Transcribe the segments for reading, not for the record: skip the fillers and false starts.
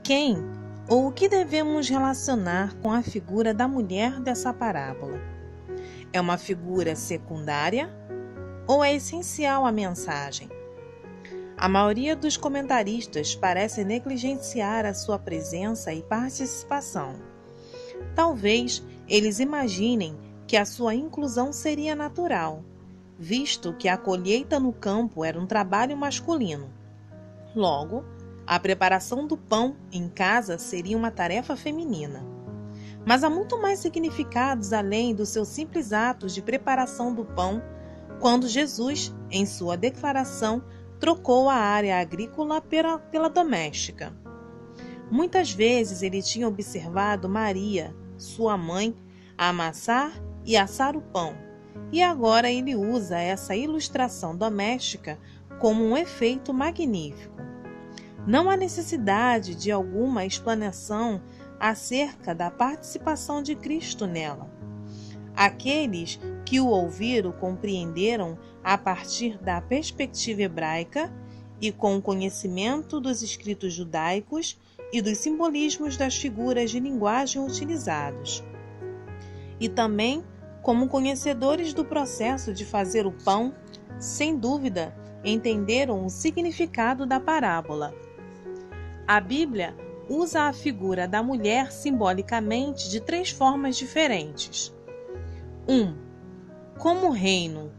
Quem ou o que devemos relacionar com a figura da mulher dessa parábola? É uma figura secundária ou é essencial à mensagem? A maioria dos comentaristas parece negligenciar a sua presença e participação. Talvez eles imaginem que a sua inclusão seria natural, visto que a colheita no campo era um trabalho masculino. Logo, a preparação do pão em casa seria uma tarefa feminina. Mas há muito mais significados além dos seus simples atos de preparação do pão, quando Jesus, em sua declaração, trocou a área agrícola pela doméstica. Muitas vezes ele tinha observado Maria, sua mãe, amassar e assar o pão, e agora ele usa essa ilustração doméstica como um efeito magnífico. Não há necessidade de alguma explanação acerca da participação de Cristo nela. Aqueles que o ouviram compreenderam a partir da perspectiva hebraica e com o conhecimento dos escritos judaicos e dos simbolismos das figuras de linguagem utilizados. E também, como conhecedores do processo de fazer o pão, sem dúvida, entenderam o significado da parábola. A Bíblia usa a figura da mulher simbolicamente de 3 formas diferentes. 1. Como reino.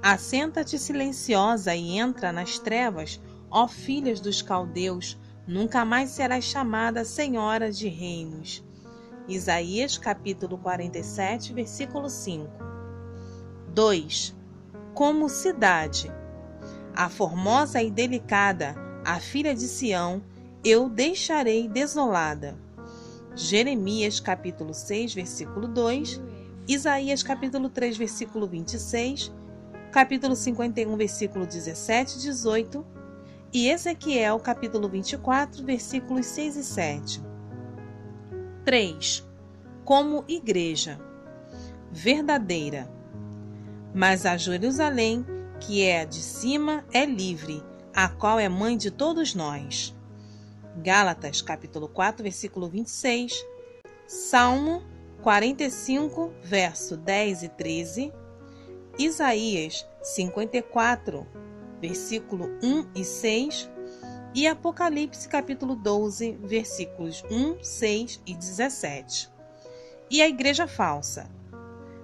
Assenta-te silenciosa e entra nas trevas, ó filhas dos caldeus, nunca mais serás chamada senhora de reinos. Isaías capítulo 47, versículo 5. 2. Como cidade. A formosa e delicada, a filha de Sião, eu deixarei desolada. Jeremias capítulo 6, versículo 2, Isaías capítulo 3, versículo 26, capítulo 51, versículo 17 e 18, e Ezequiel capítulo 24, versículos 6 e 7. 3. Como igreja verdadeira. Mas a Jerusalém, que é de cima, é livre, a qual é mãe de todos nós. Gálatas, capítulo 4, versículo 26, Salmo 45, verso 10 e 13, Isaías 54, versículo 1 e 6, e Apocalipse, capítulo 12, versículos 1, 6 e 17. E a igreja falsa.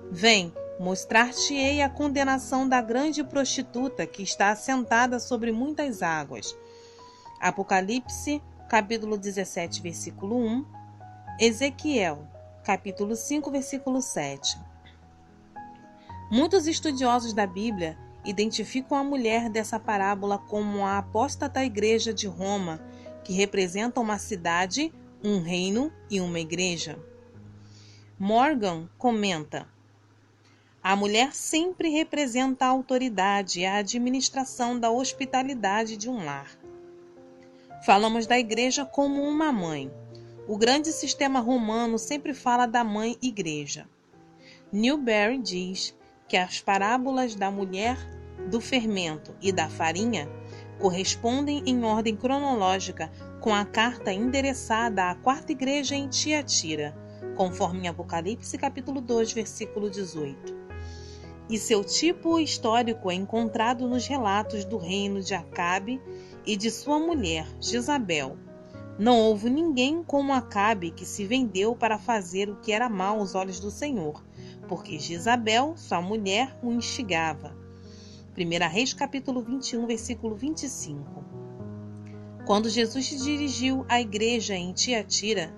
Vem, mostrar-te-ei a condenação da grande prostituta que está assentada sobre muitas águas. Apocalipse, capítulo 17, versículo 1, Ezequiel, capítulo 5, versículo 7. Muitos estudiosos da Bíblia identificam a mulher dessa parábola como a apóstata igreja de Roma, que representa uma cidade, um reino e uma igreja. Morgan comenta: a mulher sempre representa a autoridade e a administração da hospitalidade de um lar. Falamos da igreja como uma mãe. O grande sistema romano sempre fala da mãe igreja. Newberry diz que as parábolas da mulher, do fermento e da farinha correspondem em ordem cronológica com a carta endereçada à quarta igreja em Tiatira, conforme em Apocalipse capítulo 2, versículo 18. E seu tipo histórico é encontrado nos relatos do reino de Acabe e de sua mulher, Jezabel. Não houve ninguém como Acabe que se vendeu para fazer o que era mal aos olhos do Senhor, porque Jezabel, sua mulher, o instigava. 1 Reis capítulo 21, versículo 25. Quando Jesus se dirigiu à igreja em Tiatira,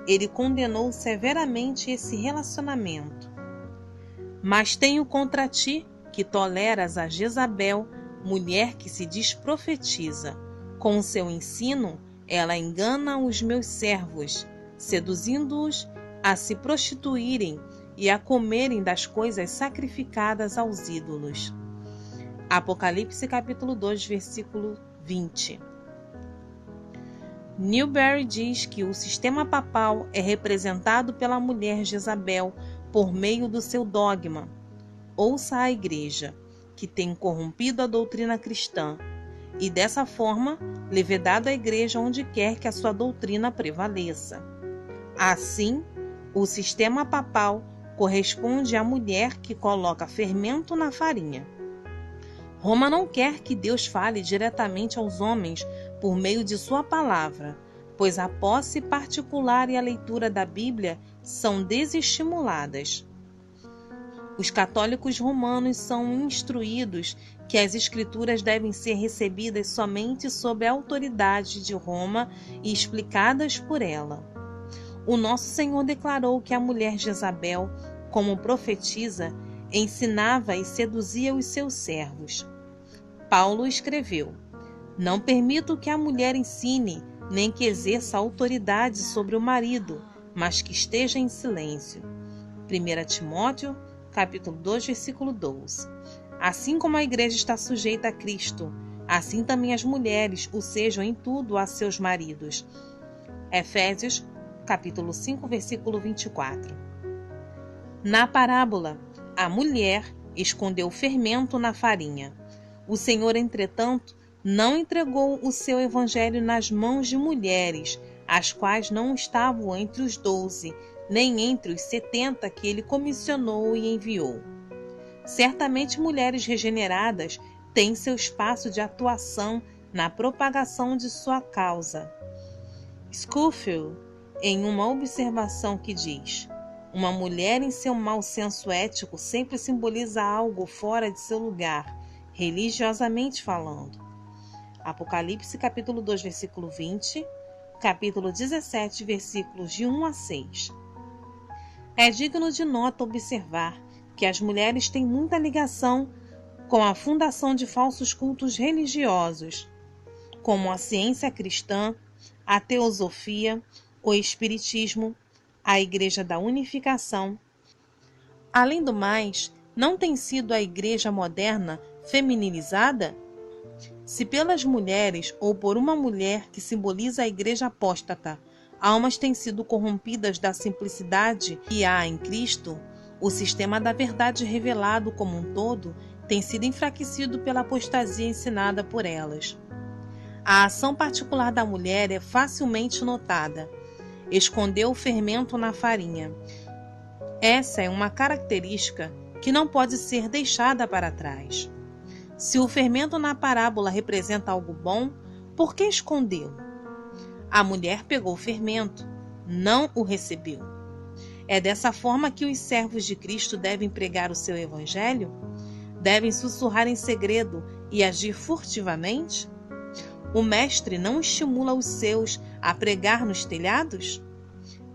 ele condenou severamente esse relacionamento. Mas tenho contra ti que toleras a Jezabel, mulher que se diz profetiza. Com o seu ensino, ela engana os meus servos, seduzindo-os a se prostituírem e a comerem das coisas sacrificadas aos ídolos. Apocalipse capítulo 2, versículo 20. Newberry diz que o sistema papal é representado pela mulher Jezabel por meio do seu dogma. Ouça a igreja, que tem corrompido a doutrina cristã, e dessa forma levedado a igreja onde quer que a sua doutrina prevaleça. Assim, o sistema papal corresponde à mulher que coloca fermento na farinha. Roma não quer que Deus fale diretamente aos homens por meio de sua palavra, pois a posse particular e a leitura da Bíblia são desestimuladas. Os católicos romanos são instruídos que as Escrituras devem ser recebidas somente sob a autoridade de Roma e explicadas por ela. O nosso Senhor declarou que a mulher Jezabel, como profetisa, ensinava e seduzia os seus servos. Paulo escreveu: "Não permito que a mulher ensine, nem que exerça autoridade sobre o marido, mas que esteja em silêncio." 1 Timóteo, capítulo 2, versículo 12. Assim como a igreja está sujeita a Cristo, assim também as mulheres o sejam em tudo a seus maridos. Efésios, capítulo 5, versículo 24. Na parábola, a mulher escondeu o fermento na farinha. O Senhor, entretanto, não entregou o seu evangelho nas mãos de mulheres, as quais não estavam entre os 12, nem entre os 70 que ele comissionou e enviou. Certamente mulheres regeneradas têm seu espaço de atuação na propagação de sua causa. Scofield, em uma observação que diz: "Uma mulher em seu mau senso ético sempre simboliza algo fora de seu lugar, religiosamente falando." Apocalipse capítulo 2, versículo 20, capítulo 17, versículos de 1 a 6. É digno de nota observar que as mulheres têm muita ligação com a fundação de falsos cultos religiosos, como a ciência cristã, a teosofia, o espiritismo, a Igreja da Unificação. Além do mais, não tem sido a igreja moderna feminilizada? Se pelas mulheres ou por uma mulher que simboliza a igreja apóstata, almas têm sido corrompidas da simplicidade que há em Cristo, o sistema da verdade revelado como um todo tem sido enfraquecido pela apostasia ensinada por elas. A ação particular da mulher é facilmente notada. Escondeu o fermento na farinha. Essa é uma característica que não pode ser deixada para trás. Se o fermento na parábola representa algo bom, por que escondê-lo? A mulher pegou o fermento, não o recebeu. É dessa forma que os servos de Cristo devem pregar o seu evangelho? Devem sussurrar em segredo e agir furtivamente? O mestre não estimula os seus a pregar nos telhados?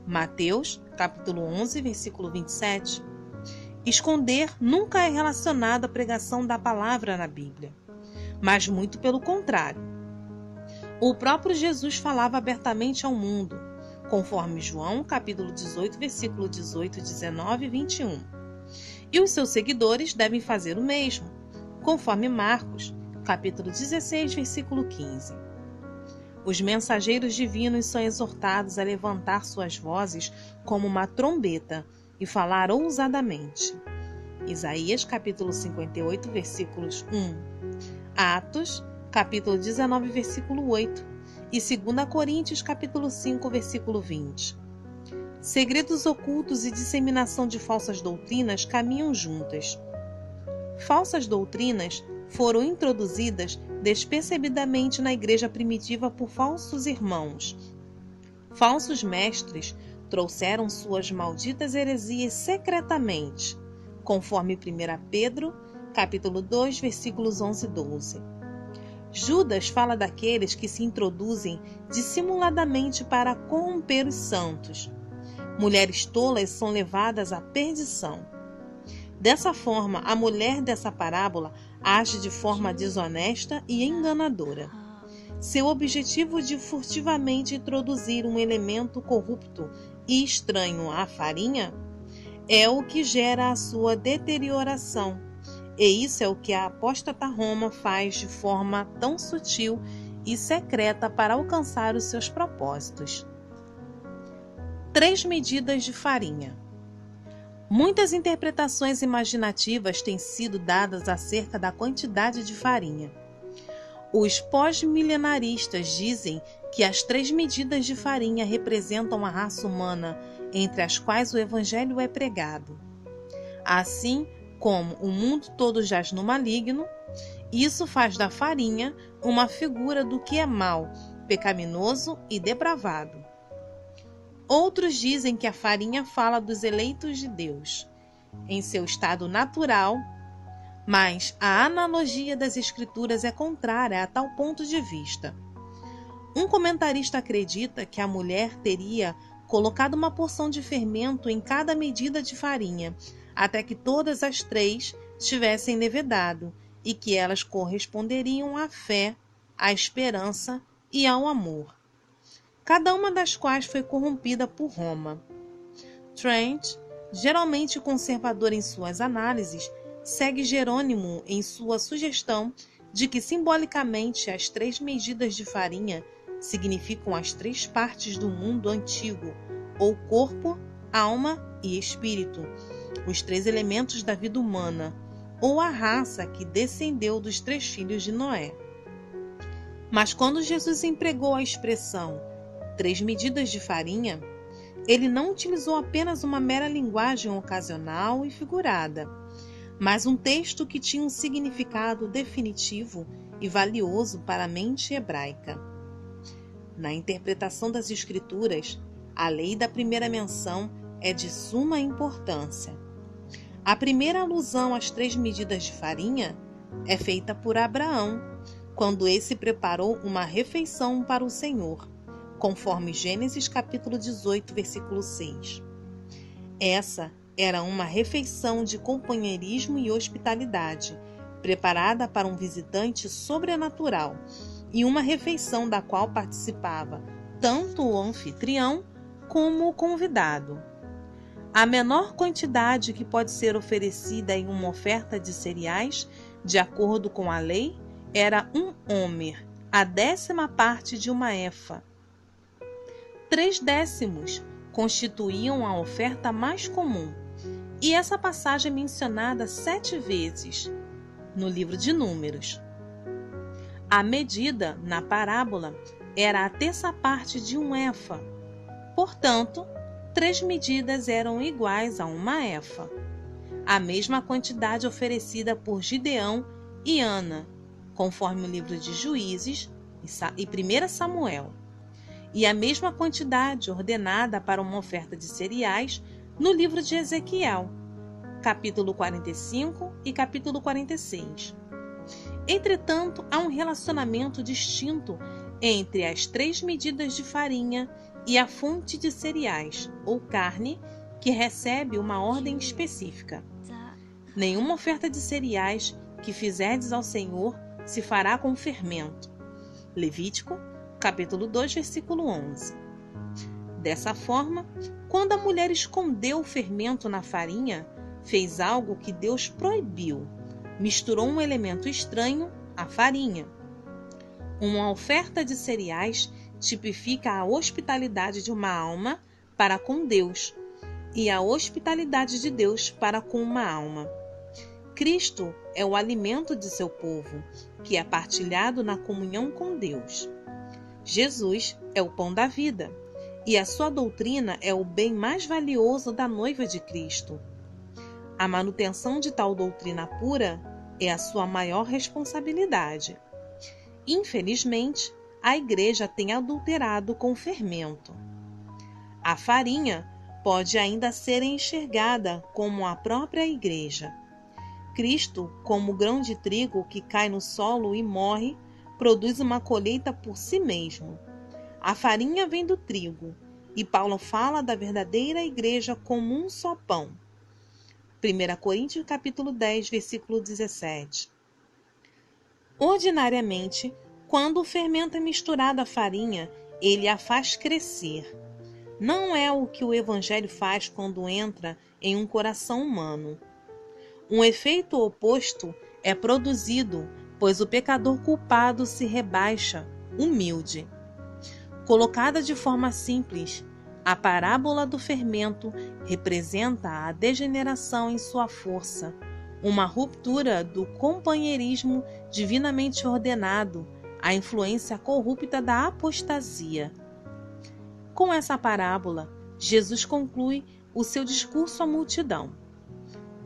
Mateus, capítulo 11, versículo 27. Esconder nunca é relacionado à pregação da palavra na Bíblia, mas muito pelo contrário. O próprio Jesus falava abertamente ao mundo, conforme João, capítulo 18, versículo 18, 19 e 21. E os seus seguidores devem fazer o mesmo, conforme Marcos, capítulo 16, versículo 15. Os mensageiros divinos são exortados a levantar suas vozes como uma trombeta e falar ousadamente. Isaías, capítulo 58, versículos 1. Atos, capítulo 19, versículo 8. E 2 Coríntios, capítulo 5, versículo 20. Segredos ocultos e disseminação de falsas doutrinas caminham juntas. Falsas doutrinas foram introduzidas despercebidamente na igreja primitiva por falsos irmãos. Falsos mestres trouxeram suas malditas heresias secretamente, conforme 1 Pedro, capítulo 2, versículos 11 e 12. Judas fala daqueles que se introduzem dissimuladamente para corromper os santos. Mulheres tolas são levadas à perdição. Dessa forma, a mulher dessa parábola age de forma desonesta e enganadora. Seu objetivo de furtivamente introduzir um elemento corrupto e estranho à farinha é o que gera a sua deterioração, e isso é o que a apóstata Roma faz de forma tão sutil e secreta para alcançar os seus propósitos. 3 medidas de farinha. Muitas interpretações imaginativas têm sido dadas acerca da quantidade de farinha. Os pós-milenaristas dizem que as 3 medidas de farinha representam a raça humana entre as quais o Evangelho é pregado. Assim como o mundo todo jaz no maligno, isso faz da farinha uma figura do que é mau, pecaminoso e depravado. Outros dizem que a farinha fala dos eleitos de Deus, em seu estado natural, mas a analogia das Escrituras é contrária a tal ponto de vista. Um comentarista acredita que a mulher teria colocado uma porção de fermento em cada medida de farinha, até que todas as 3 estivessem levedado, e que elas corresponderiam à fé, à esperança e ao amor, cada uma das quais foi corrompida por Roma. Trent, geralmente conservador em suas análises, segue Jerônimo em sua sugestão de que simbolicamente as 3 medidas de farinha significam as 3 partes do mundo antigo, ou corpo, alma e espírito, os 3 elementos da vida humana, ou a raça que descendeu dos 3 filhos de Noé. Mas quando Jesus empregou a expressão 3 medidas de farinha, ele não utilizou apenas uma mera linguagem ocasional e figurada, mas um texto que tinha um significado definitivo e valioso para a mente hebraica. Na interpretação das Escrituras, a lei da primeira menção é de suma importância. A primeira alusão às 3 medidas de farinha é feita por Abraão, quando esse preparou uma refeição para o Senhor, conforme Gênesis capítulo 18, versículo 6. Essa era uma refeição de companheirismo e hospitalidade, preparada para um visitante sobrenatural, e uma refeição da qual participava tanto o anfitrião como o convidado. A menor quantidade que pode ser oferecida em uma oferta de cereais, de acordo com a lei, era 1 homer, a 10ª parte de uma efa. 3 décimos constituíam a oferta mais comum, e essa passagem é mencionada 7 vezes no livro de Números. A medida, na parábola, era a 1/3 parte de um efa. Portanto, 3 medidas eram iguais a uma efa. A mesma quantidade oferecida por Gideão e Ana, conforme o livro de Juízes e 1 Samuel. E a mesma quantidade ordenada para uma oferta de cereais no livro de Ezequiel, capítulo 45 e capítulo 46. Entretanto, há um relacionamento distinto entre as 3 medidas de farinha e a fonte de cereais, ou carne, que recebe uma ordem específica. Nenhuma oferta de cereais que fizerdes ao Senhor se fará com fermento. Levítico, capítulo 2, versículo 11. Dessa forma, quando a mulher escondeu o fermento na farinha, fez algo que Deus proibiu. Misturou um elemento estranho, a farinha. Uma oferta de cereais tipifica a hospitalidade de uma alma para com Deus e a hospitalidade de Deus para com uma alma. Cristo é o alimento de seu povo, que é partilhado na comunhão com Deus. Jesus é o pão da vida, e a sua doutrina é o bem mais valioso da noiva de Cristo. A manutenção de tal doutrina pura é a sua maior responsabilidade. Infelizmente, a Igreja tem adulterado com fermento. A farinha pode ainda ser enxergada como a própria Igreja. Cristo, como grão de trigo que cai no solo e morre, produz uma colheita por si mesmo. A farinha vem do trigo, e Paulo fala da verdadeira Igreja como um só pão. 1 Coríntios capítulo 10, versículo 17. Ordinariamente, quando o fermento é misturado à farinha, ele a faz crescer. Não é o que o Evangelho faz quando entra em um coração humano. Um efeito oposto é produzido, pois o pecador culpado se rebaixa, humilde. Colocada de forma simples, a parábola do fermento representa a degeneração em sua força, uma ruptura do companheirismo divinamente ordenado a influência corrupta da apostasia. Com essa parábola, Jesus conclui o seu discurso à multidão.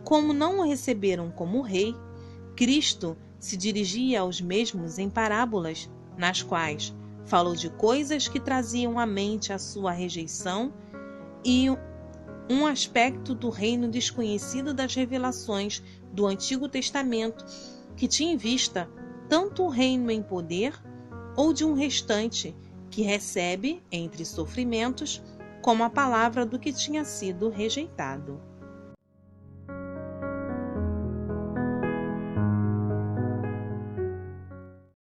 Como não o receberam como rei, Cristo se dirigia aos mesmos em parábolas, nas quais falou de coisas que traziam à mente a sua rejeição e um aspecto do reino desconhecido das revelações do Antigo Testamento, que tinha em vista tanto o reino em poder ou de um restante que recebe, entre sofrimentos, como a palavra do que tinha sido rejeitado.